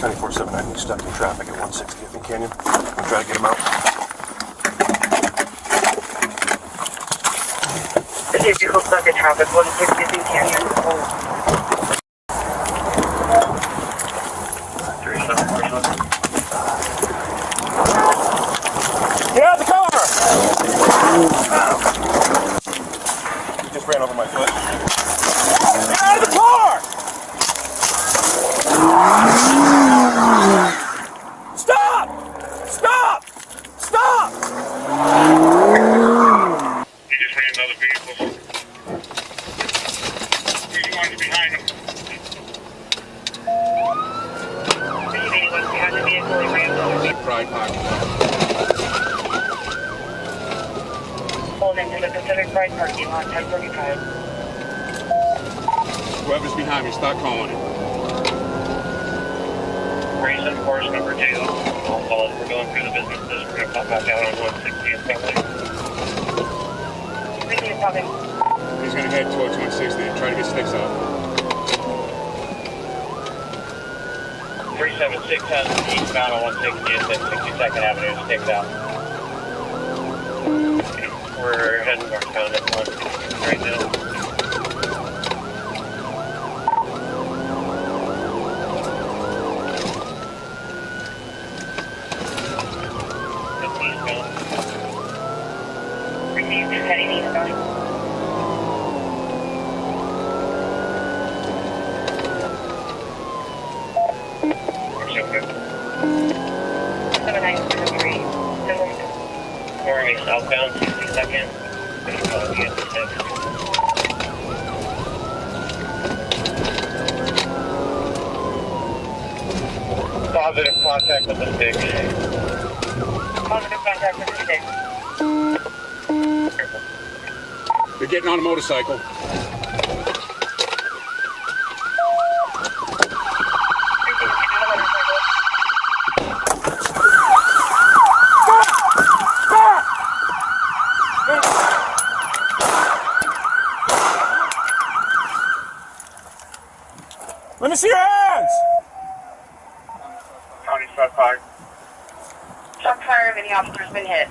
9479, he's stuck in traffic at 160th and Canyon. I'll try to get him out. Vehicle stuck in traffic, 160th and Canyon. Get out of the car! He just ran over my foot. Get out of the car! Stop! Stop! Stop! He just ran another vehicle. He's going behind him. Anyone behind the vehicle, he ran another vehicle. Pride parking lot. Pulled into the Pacific Pride parking lot, 1045. Whoever's behind me, start calling it. Reason course number 2. I'll call it. We're going through the business district. We're going to pop back out on 160th probably. Everything is coming. He's going to head towards 160 and try to get sticks out. 376 has eastbound on 160th and 62nd Avenue. Sticks out. We're heading northbound at 160th right now. Received, heading eastbound. We're southbound 62nd. Going to call you at the 6. Positive contact with the stick. Positive contact with the stick. They're getting on a motorcycle. Let me see your hands! County Shot Fire. Shot fire of any officer's been hit.